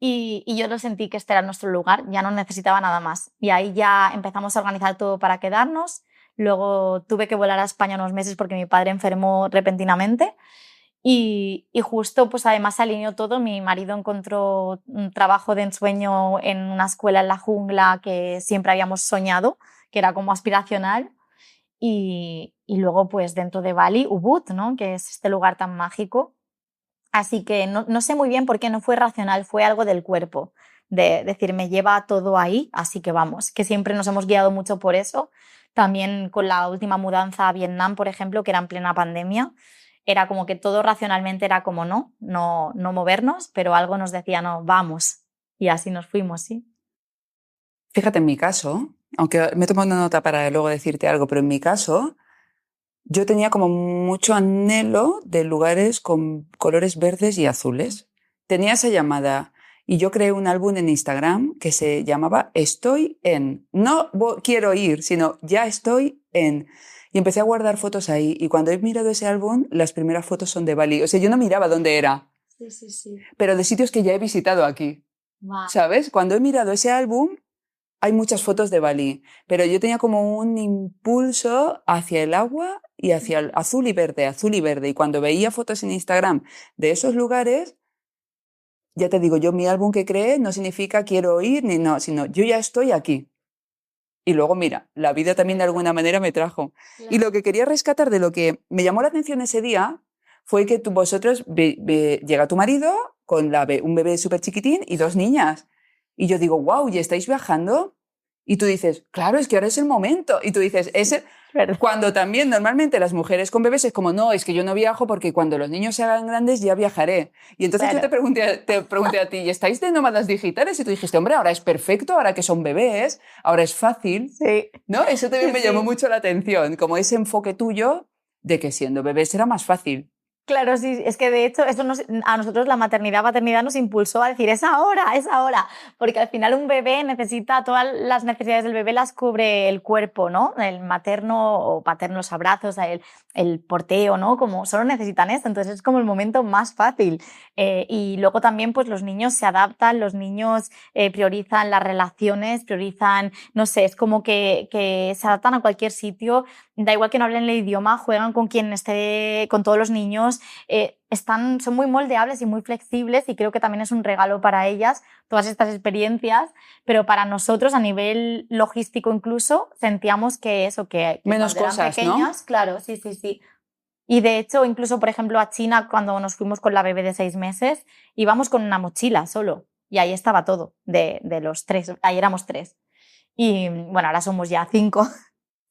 y yo lo sentí que este era nuestro lugar, ya no necesitaba nada más. Y ahí ya empezamos a organizar todo para quedarnos. Luego tuve que volar a España unos meses porque mi padre enfermó repentinamente. Y justo, pues además se alineó todo. Mi marido encontró un trabajo de ensueño en una escuela en la jungla que siempre habíamos soñado, que era como aspiracional. Y luego, pues dentro de Bali, Ubud, ¿no? Que es este lugar tan mágico. Así que no sé muy bien por qué no fue racional, fue algo del cuerpo, de decir, me lleva todo ahí, así que vamos, que siempre nos hemos guiado mucho por eso. También con la última mudanza a Vietnam, por ejemplo, que era en plena pandemia, era como que todo racionalmente era como no movernos, pero algo nos decía, no, vamos. Y así nos fuimos, sí. Fíjate, en mi caso, aunque me tomo una nota para luego decirte algo, pero en mi caso, yo tenía como mucho anhelo de lugares con colores verdes y azules. Tenía esa llamada y yo creé un álbum en Instagram que se llamaba Estoy en. No quiero ir, sino ya estoy en. Y empecé a guardar fotos ahí. Y cuando he mirado ese álbum, las primeras fotos son de Bali. O sea, yo no miraba dónde era. Sí. Pero de sitios que ya he visitado aquí. Wow. ¿Sabes? Cuando he mirado ese álbum, hay muchas fotos de Bali, pero yo tenía como un impulso hacia el agua y hacia el azul y verde, azul y verde. Y cuando veía fotos en Instagram de esos lugares, ya te digo, yo mi álbum que creé no significa quiero ir ni no, sino yo ya estoy aquí. Y luego, mira, la vida también de alguna manera me trajo. Claro. Y lo que quería rescatar de lo que me llamó la atención ese día fue que vosotros, llega tu marido con un bebé súper chiquitín y 2 niñas. Y yo digo, wow, ¿y estáis viajando? Y tú dices, claro, es que ahora es el momento. Y tú dices, cuando también normalmente las mujeres con bebés es como, no, es que yo no viajo porque cuando los niños se hagan grandes ya viajaré. Y entonces claro. Yo te pregunté a ti, ¿y estáis de nómadas digitales? Y tú dijiste, hombre, ahora es perfecto, ahora que son bebés, ahora es fácil. Sí. ¿No? Eso también me llamó mucho la atención, como ese enfoque tuyo de que siendo bebés era más fácil. Claro, sí, es que de hecho eso a nosotros la maternidad nos impulsó a decir es ahora, porque al final un bebé necesita todas las necesidades del bebé las cubre el cuerpo, ¿no? El materno o paterno, los abrazos, el porteo, ¿no? Como solo necesitan esto, entonces es como el momento más fácil. Y luego también pues los niños se adaptan, los niños priorizan las relaciones, priorizan, no sé, es como que se adaptan a cualquier sitio, da igual que no hablen el idioma, juegan con quien esté, con todos los niños, niños son muy moldeables y muy flexibles, y creo que también es un regalo para ellas todas estas experiencias, pero para nosotros a nivel logístico incluso sentíamos que menos cuando cosas, eran pequeñas, ¿no? claro, sí. Y de hecho, incluso, por ejemplo, a China, cuando nos fuimos con la bebé de 6 meses, íbamos con una mochila solo. Y ahí estaba todo, de los 3. Ahí éramos 3. Y bueno, ahora somos ya 5.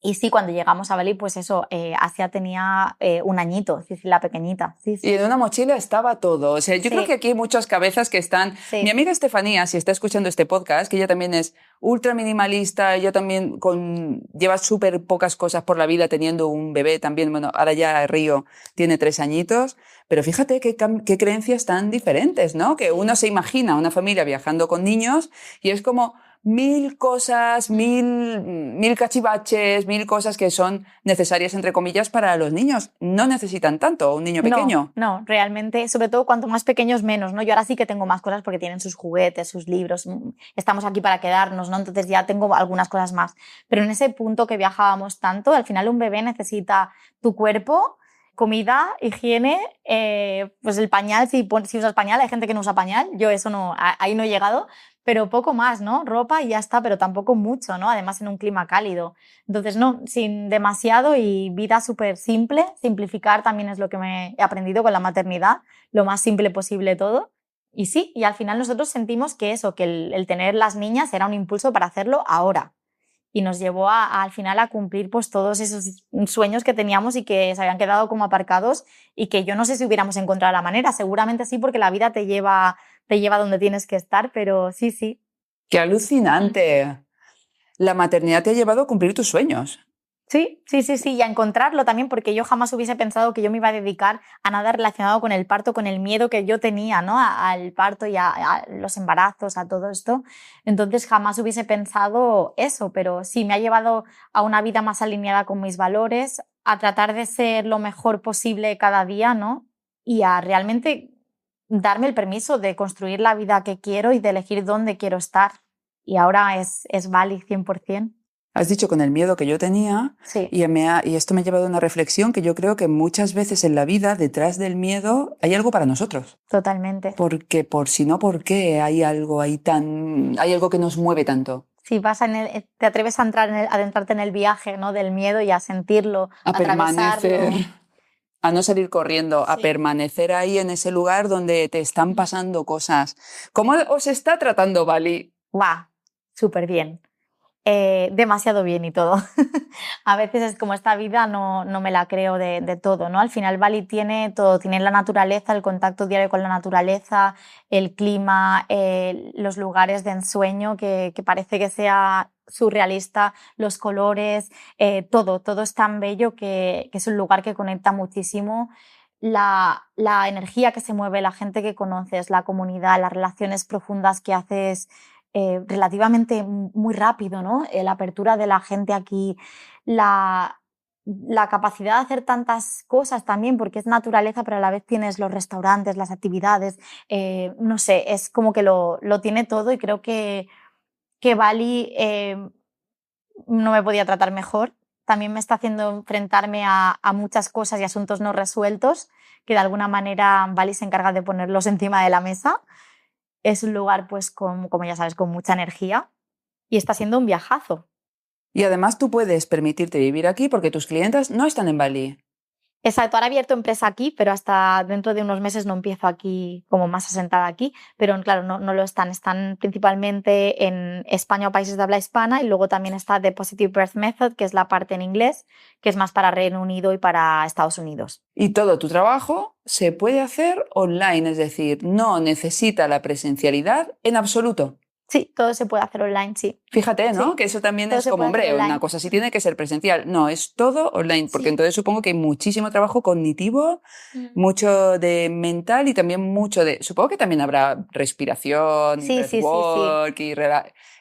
Y sí, cuando llegamos a Bali, pues eso, Asia tenía 1 añito, sí, la pequeñita. Sí. Y en una mochila estaba todo. O sea, yo creo que aquí hay muchas cabezas que están... Sí. Mi amiga Estefanía, si está escuchando este podcast, que ella también es ultra minimalista, ella también lleva súper pocas cosas por la vida teniendo un bebé también. Bueno, ahora ya Río tiene 3 añitos, pero fíjate qué creencias tan diferentes, ¿no? Que uno se imagina una familia viajando con niños y es como 1000 cosas, 1000 cachivaches, 1000 cosas que son necesarias, entre comillas, para los niños. No necesitan tanto, un niño pequeño. No, realmente, sobre todo cuanto más pequeños menos, ¿no? Yo ahora sí que tengo más cosas porque tienen sus juguetes, sus libros, estamos aquí para quedarnos, ¿no? Entonces ya tengo algunas cosas más. Pero en ese punto que viajábamos tanto, al final un bebé necesita tu cuerpo, comida, higiene, pues el pañal, si usas pañal, hay gente que no usa pañal, yo eso no, ahí no he llegado, pero poco más, ¿no? Ropa y ya está, pero tampoco mucho, ¿no? Además en un clima cálido. Entonces, no, sin demasiado y vida súper simple. Simplificar también es lo que me he aprendido con la maternidad, lo más simple posible todo. Y sí, y al final nosotros sentimos que el tener las niñas era un impulso para hacerlo ahora. Y nos llevó al final a cumplir pues todos esos sueños que teníamos y que se habían quedado como aparcados, y que yo no sé si hubiéramos encontrado la manera. Seguramente sí, porque la vida te lleva donde tienes que estar, pero sí. ¡Qué alucinante! La maternidad te ha llevado a cumplir tus sueños. Sí, y a encontrarlo también, porque yo jamás hubiese pensado que yo me iba a dedicar a nada relacionado con el parto, con el miedo que yo tenía, ¿no? Al parto y a los embarazos, a todo esto. Entonces jamás hubiese pensado eso, pero sí, me ha llevado a una vida más alineada con mis valores, a tratar de ser lo mejor posible cada día, ¿no? Y a realmente darme el permiso de construir la vida que quiero y de elegir dónde quiero estar. Y ahora es Bali 100%. Has dicho con el miedo que yo tenía, Sí. y esto me ha llevado a una reflexión que yo creo que muchas veces en la vida, detrás del miedo, hay algo para nosotros. Totalmente. Porque si no, ¿por qué hay algo que nos mueve tanto? Sí, te atreves a adentrarte en el viaje, ¿no? Del miedo y a sentirlo, A permanecer, a no salir corriendo, a Sí. permanecer ahí en ese lugar donde te están pasando cosas. ¿Cómo os está tratando Bali? ¡Guau! Súper bien. Demasiado bien y todo. A veces es como esta vida no me la creo de todo, ¿no? Al final Bali tiene todo, tiene la naturaleza, el contacto diario con la naturaleza, el clima, los lugares de ensueño que parece que sea surrealista, los colores, todo es tan bello que es un lugar que conecta muchísimo. La energía que se mueve, la gente que conoces, la comunidad, las relaciones profundas que haces relativamente muy rápido, ¿no? La apertura de la gente aquí, la capacidad de hacer tantas cosas también, porque es naturaleza, pero a la vez tienes los restaurantes, las actividades, no sé, es como que lo tiene todo, y creo que Bali no me podía tratar mejor. También me está haciendo enfrentarme a muchas cosas y asuntos no resueltos, que de alguna manera Bali se encarga de ponerlos encima de la mesa. Es un lugar, pues, como ya sabes, con mucha energía, y está siendo un viajazo. Y además tú puedes permitirte vivir aquí porque tus clientas no están en Bali. Exacto, ahora he abierto empresa aquí, pero hasta dentro de unos meses no empiezo aquí como más asentada aquí, pero claro, no lo están. Están principalmente en España o países de habla hispana, y luego también está The Positive Birth Method, que es la parte en inglés, que es más para Reino Unido y para Estados Unidos. Y todo tu trabajo se puede hacer online, es decir, no necesita la presencialidad en absoluto. Sí, todo se puede hacer online, sí. Fíjate, ¿no? Sí, Que eso también todo es se como, puede hacer hombre, online. una cosa sí tiene que ser presencial. No, es todo online, porque Sí. entonces supongo que hay muchísimo trabajo cognitivo, mucho de mental y también mucho de... Supongo que también habrá respiración, Sí. breathwork y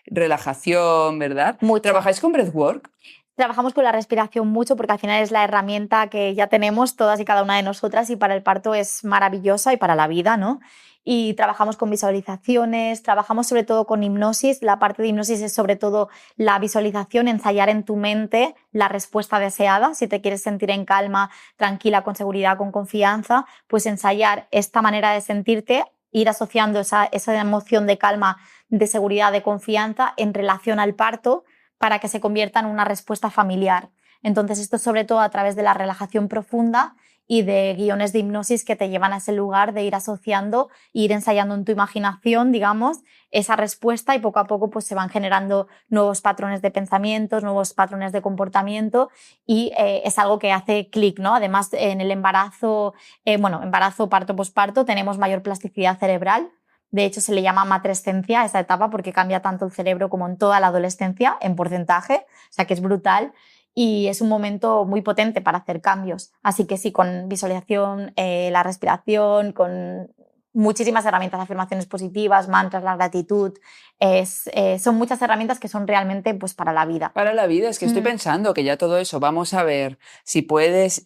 relajación, ¿verdad? Mucho. ¿Trabajáis con breathwork? Trabajamos con la respiración mucho porque al final es la herramienta que ya tenemos todas y cada una de nosotras y para el parto es maravillosa y para la vida, ¿no? Y trabajamos con visualizaciones, trabajamos sobre todo con hipnosis. La parte de hipnosis es sobre todo la visualización, ensayar en tu mente la respuesta deseada. Si te quieres sentir en calma, tranquila, con seguridad, con confianza, pues ensayar esta manera de sentirte, ir asociando esa emoción de calma, de seguridad, de confianza en relación al parto para que se convierta en una respuesta familiar. Entonces, esto es sobre todo a través de la relajación profunda y de guiones de hipnosis que te llevan a ese lugar de ir asociando e ir ensayando en tu imaginación, digamos, esa respuesta y poco a poco pues, se van generando nuevos patrones de pensamientos, nuevos patrones de comportamiento y es algo que hace clic, ¿no? Además, en el embarazo, embarazo, parto, posparto, tenemos mayor plasticidad cerebral. De hecho, se le llama matrescencia a esa etapa porque cambia tanto el cerebro como en toda la adolescencia, en porcentaje, o sea que es brutal y es un momento muy potente para hacer cambios. Así que sí, con visualización, la respiración, con muchísimas herramientas, afirmaciones positivas, mantras, la gratitud, son muchas herramientas que son realmente pues, para la vida. Para la vida, es que estoy pensando que ya todo eso, vamos a ver si puedes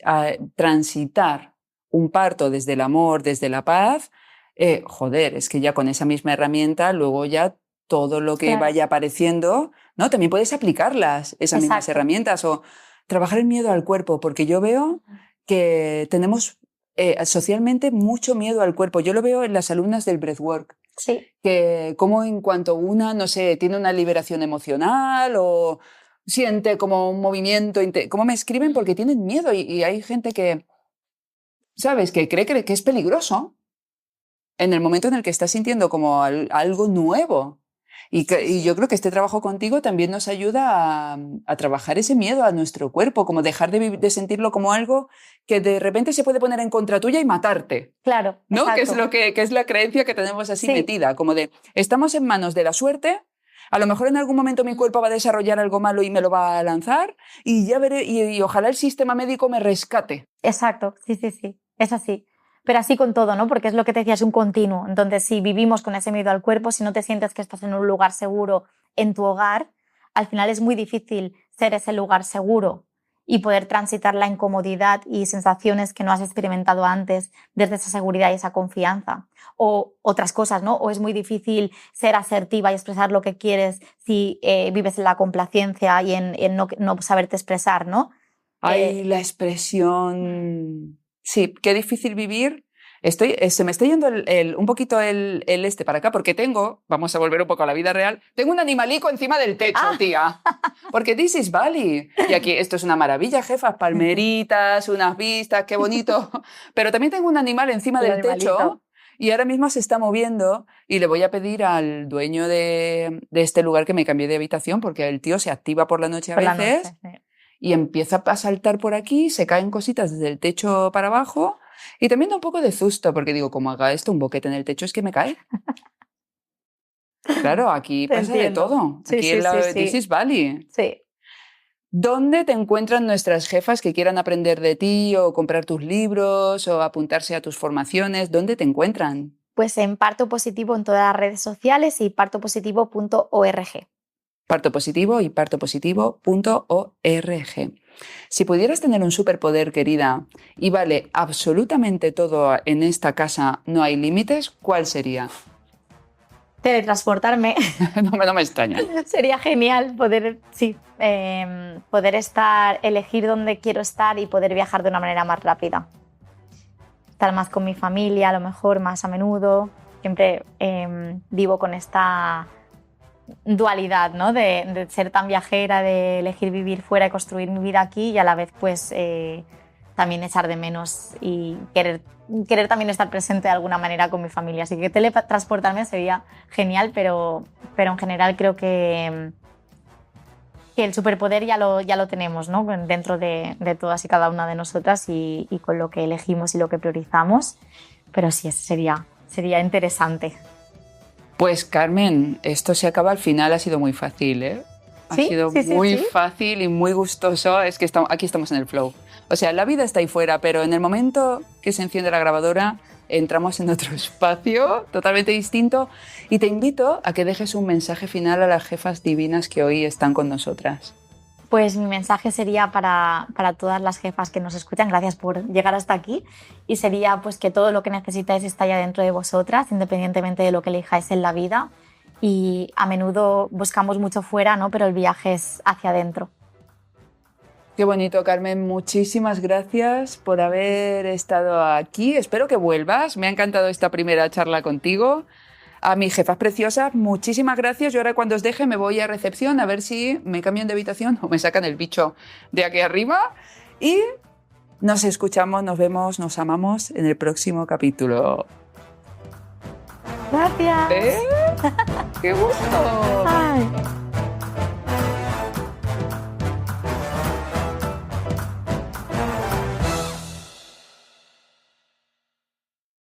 transitar un parto desde el amor, desde la paz. Es que ya con esa misma herramienta, luego ya todo lo que vaya apareciendo, ¿no? También puedes aplicarlas, esas mismas herramientas, o trabajar el miedo al cuerpo, porque yo veo que tenemos socialmente mucho miedo al cuerpo. Yo lo veo en las alumnas del breathwork. Sí. Que como en cuanto una, no sé, tiene una liberación emocional o siente como un movimiento, como me escriben porque tienen miedo y hay gente que, ¿sabes?, que cree que es peligroso en el momento en el que está sintiendo como algo nuevo. Y yo creo que este trabajo contigo también nos ayuda a trabajar ese miedo a nuestro cuerpo, como dejar de sentirlo como algo que de repente se puede poner en contra tuya y matarte. Claro, ¿no? Que es la creencia que tenemos así metida, como de estamos en manos de la suerte, a lo mejor en algún momento mi cuerpo va a desarrollar algo malo y me lo va a lanzar y ya veré, y ojalá el sistema médico me rescate. Exacto, sí, es así. Pero así con todo, ¿no? Porque es lo que te decía, es un continuo. Entonces, si vivimos con ese miedo al cuerpo, si no te sientes que estás en un lugar seguro en tu hogar, al final es muy difícil ser ese lugar seguro y poder transitar la incomodidad y sensaciones que no has experimentado antes desde esa seguridad y esa confianza. O otras cosas, ¿no? O es muy difícil ser asertiva y expresar lo que quieres si vives en la complacencia y en no saberte expresar, ¿no? Ay, la expresión... Sí, qué difícil vivir. Se me está yendo un poquito el para acá, porque vamos a volver un poco a la vida real, tengo un animalico encima del techo, tía. Porque this is Bali. Y aquí, esto es una maravilla, jefas, palmeritas, unas vistas, qué bonito. Pero también tengo un animal encima del techo y ahora mismo se está moviendo y le voy a pedir al dueño de este lugar que me cambie de habitación, porque el tío se activa por la noche a veces. Y empieza a saltar por aquí, se caen cositas desde el techo para abajo y también da un poco de susto porque digo, como haga esto, un boquete en el techo es que me cae. Claro, aquí pasa de todo. Aquí en la This is Bali. Sí. ¿Dónde te encuentran nuestras jefas que quieran aprender de ti o comprar tus libros o apuntarse a tus formaciones? ¿Dónde te encuentran? Pues en Parto Positivo en todas las redes sociales y partopositivo.org. Parto Positivo y partopositivo.org. Si pudieras tener un superpoder, querida, y vale absolutamente todo en esta casa, no hay límites, ¿cuál sería? Teletransportarme. No me extraña. Sería genial poder elegir dónde quiero estar y poder viajar de una manera más rápida. Estar más con mi familia, a lo mejor más a menudo. Siempre vivo con esta dualidad, ¿no? De ser tan viajera, de elegir vivir fuera y construir mi vida aquí y a la vez pues también echar de menos y querer también estar presente de alguna manera con mi familia. Así que teletransportarme sería genial, pero en general creo que el superpoder ya lo tenemos, ¿no? Dentro de todas y cada una de nosotras y con lo que elegimos y lo que priorizamos. Pero sí, sería interesante. Pues Carmen, esto se acaba al final, ha sido muy fácil, ¿eh? Ha sido muy fácil y muy gustoso, es que aquí estamos en el flow. O sea, la vida está ahí fuera, pero en el momento que se enciende la grabadora entramos en otro espacio totalmente distinto y te invito a que dejes un mensaje final a las jefas divinas que hoy están con nosotras. Pues mi mensaje sería para todas las jefas que nos escuchan, gracias por llegar hasta aquí, y sería pues que todo lo que necesitáis está ya dentro de vosotras, independientemente de lo que elijáis en la vida, y a menudo buscamos mucho fuera, ¿no? Pero el viaje es hacia adentro. Qué bonito, Carmen. Muchísimas gracias por haber estado aquí. Espero que vuelvas. Me ha encantado esta primera charla contigo. A mis jefas preciosas, muchísimas gracias. Yo ahora cuando os deje me voy a recepción a ver si me cambian de habitación o me sacan el bicho de aquí arriba. Y nos escuchamos, nos vemos, nos amamos en el próximo capítulo. Gracias. ¡Qué gusto! Ay.